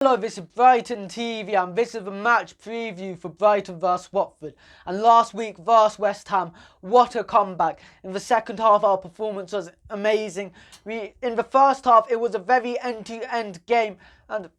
Hello, this is Brighton TV and this is the match preview for Brighton vs Watford. And last week vs West Ham, what a comeback. In the second half our performance was amazing. In the first half it was a very end-to-end game and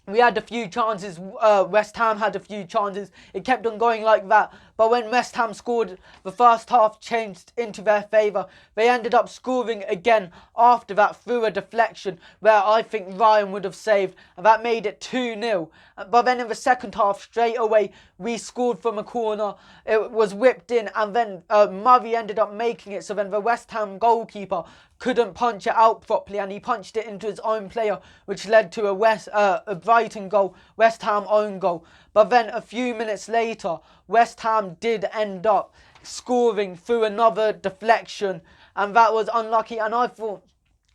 we had a few chances, West Ham had a few chances, it kept on going like that. But when West Ham scored, the first half changed into their favour. They ended up scoring again after that through a deflection where I think Ryan would have saved, and that made it 2-0. But then in the second half, straight away, we scored from a corner, it was whipped in, and then Murray ended up making it, so then the West Ham goalkeeper couldn't punch it out properly and he punched it into his own player, which led to a Brighton goal, West Ham own goal. But then a few minutes later, West Ham did end up scoring through another deflection, and that was unlucky. And I thought,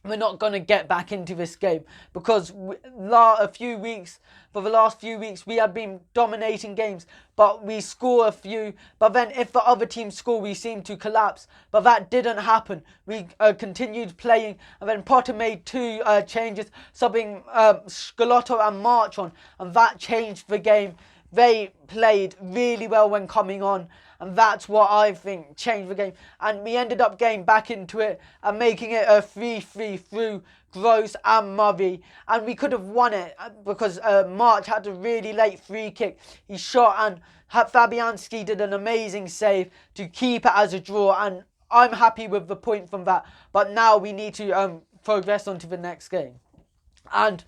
we're not going to get back into this game because for the last few weeks we have been dominating games, but we score a few, but then if the other team score we seem to collapse. But that didn't happen. We continued playing, and then Potter made two changes, subbing Scalotto and March on, and that changed the game. They played really well when coming on, and that's what I think changed the game. And we ended up getting back into it and making it a 3-3 through Gross and Murray. And we could have won it because March had a really late free kick. He shot and Fabianski did an amazing save to keep it as a draw. And I'm happy with the point from that. But now we need to progress on to the next game. And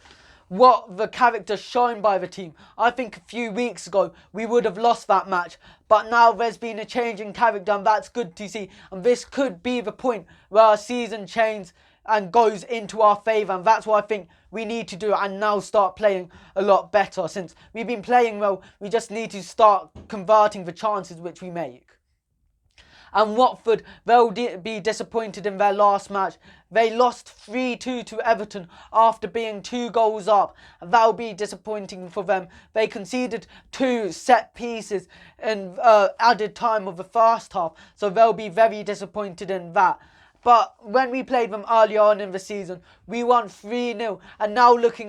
what the character shown by the team. I think a few weeks ago we would have lost that match, but now there's been a change in character, and that's good to see. And this could be the point where our season changes and goes into our favour, and that's what I think we need to do, and now start playing a lot better. Since we've been playing well, we just need to start converting the chances which we make. And Watford, they'll be disappointed in their last match. They lost 3-2 to Everton after being 2 goals up. And that'll be disappointing for them. They conceded 2 set pieces in added time of the first half, so they'll be very disappointed in that. But when we played them earlier on in the season, we won 3-0. And now looking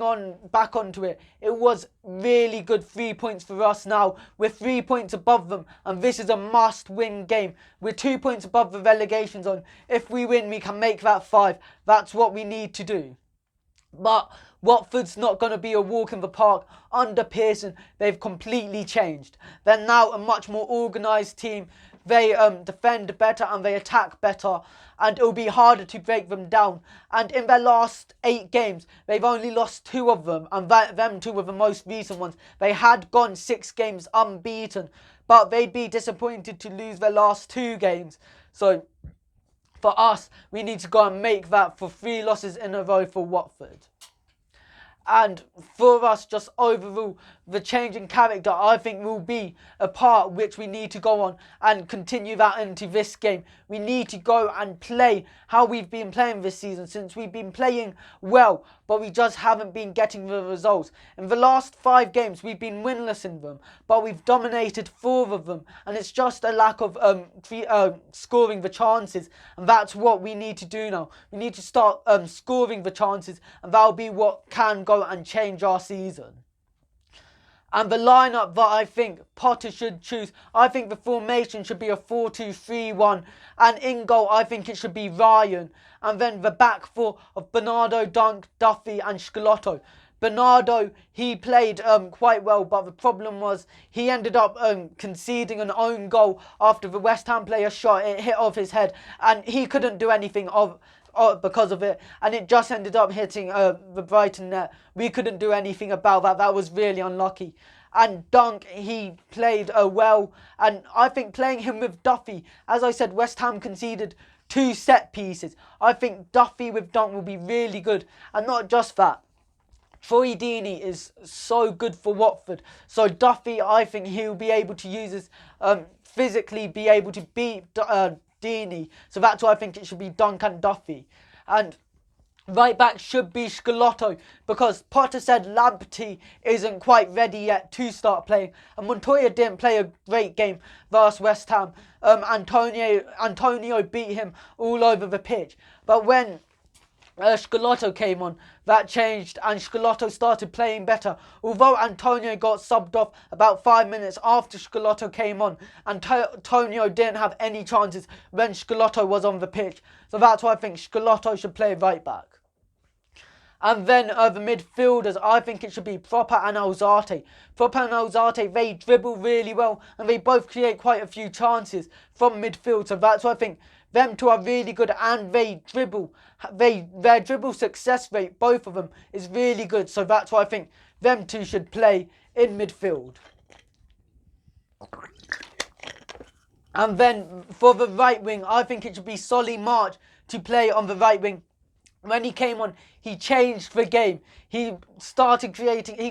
back onto it, it was really good 3 points for us now. We're 3 points above them, and this is a must-win game. We're 2 points above the relegation zone. If we win, we can make that 5. That's what we need to do. But Watford's not going to be a walk in the park. Under Pearson, they've completely changed. They're now a much more organised team. They defend better and they attack better, and it'll be harder to break them down. And in their last 8 games, they've only lost 2 of them, and them 2 were the most recent ones. They had gone 6 games unbeaten, but they'd be disappointed to lose their last 2 games. So for us, we need to go and make that for 3 losses in a row for Watford. And for us, just overall, the change in character, I think, will be a part which we need to go on and continue that into this game. We need to go and play how we've been playing this season, since we've been playing well, but we just haven't been getting the results. In the last 5 games, we've been winless in them, but we've dominated 4 of them, and it's just a lack of scoring the chances, and that's what we need to do now. We need to start scoring the chances, and that'll be what can go and change our season. And the lineup that I think Potter should choose, I think the formation should be a 4-2-3-1, and in goal I think it should be Ryan, and then the back 4 of Bernardo, Dunk, Duffy and Scalotto. Bernardo, he played quite well, but the problem was he ended up conceding an own goal after the West Ham player shot, it hit off his head, and he couldn't do anything because of it, and it just ended up hitting the Brighton net. We couldn't do anything about that. That was really unlucky. And Dunk, he played well, and I think playing him with Duffy, as I said, West Ham conceded 2 set pieces. I think Duffy with Dunk will be really good, and not just that. Troy Deeney is so good for Watford, so Duffy, I think he'll be able to use his physically be able to beat Deeney, so that's why I think it should be Dunk and Duffy. And right back should be Scalotto, because Potter said Lamptey isn't quite ready yet to start playing, and Montoya didn't play a great game versus West Ham. Antonio beat him all over the pitch, but when Scalotto came on, that changed and Scalotto started playing better. Although Antonio got subbed off about 5 minutes after Scalotto came on, Antonio didn't have any chances when Scalotto was on the pitch. So that's why I think Scalotto should play right back. And then the midfielders, I think it should be Proper and Alzate. Proper and Alzate, they dribble really well and they both create quite a few chances from midfield. So that's why I think them two are really good and they dribble. Their dribble success rate, both of them, is really good. So that's why I think them two should play in midfield. And then for the right wing, I think it should be Solly March to play on the right wing. When he came on, he changed the game. He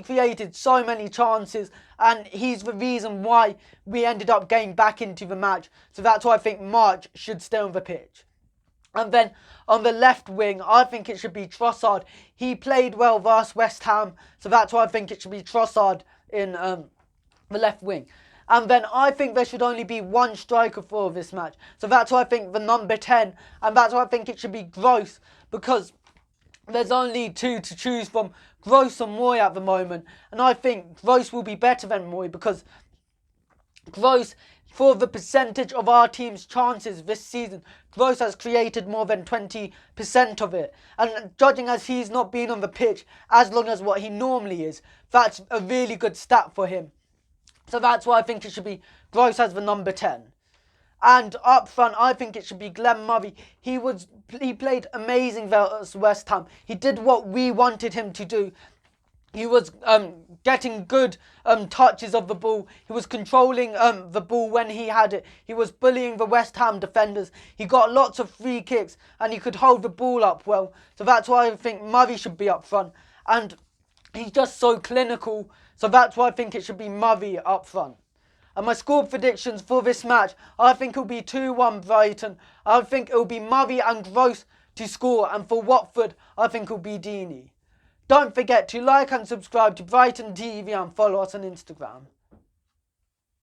created so many chances and he's the reason why we ended up getting back into the match. So that's why I think March should stay on the pitch. And then on the left wing, I think it should be Trossard. He played well versus West Ham, so that's why I think it should be Trossard in the left wing. And then I think there should only be one striker for this match. So that's why I think the number 10, and that's why I think it should be Gross, because there's only two to choose from, Gross and Moy at the moment. And I think Gross will be better than Moy because Gross, for the percentage of our team's chances this season, Gross has created more than 20% of it. And judging as he's not been on the pitch as long as what he normally is, that's a really good stat for him. So that's why I think it should be Gross as the number 10. And up front, I think it should be Glenn Murray. He played amazing versus West Ham. He did what we wanted him to do. He was getting good touches of the ball. He was controlling the ball when he had it. He was bullying the West Ham defenders. He got lots of free kicks and he could hold the ball up well. So that's why I think Murray should be up front. And he's just so clinical. So that's why I think it should be Murray up front. And my score predictions for this match, I think it'll be 2-1 Brighton. I think it'll be Murray and Gross to score. And for Watford, I think it'll be Deeney. Don't forget to like and subscribe to Brighton TV and follow us on Instagram.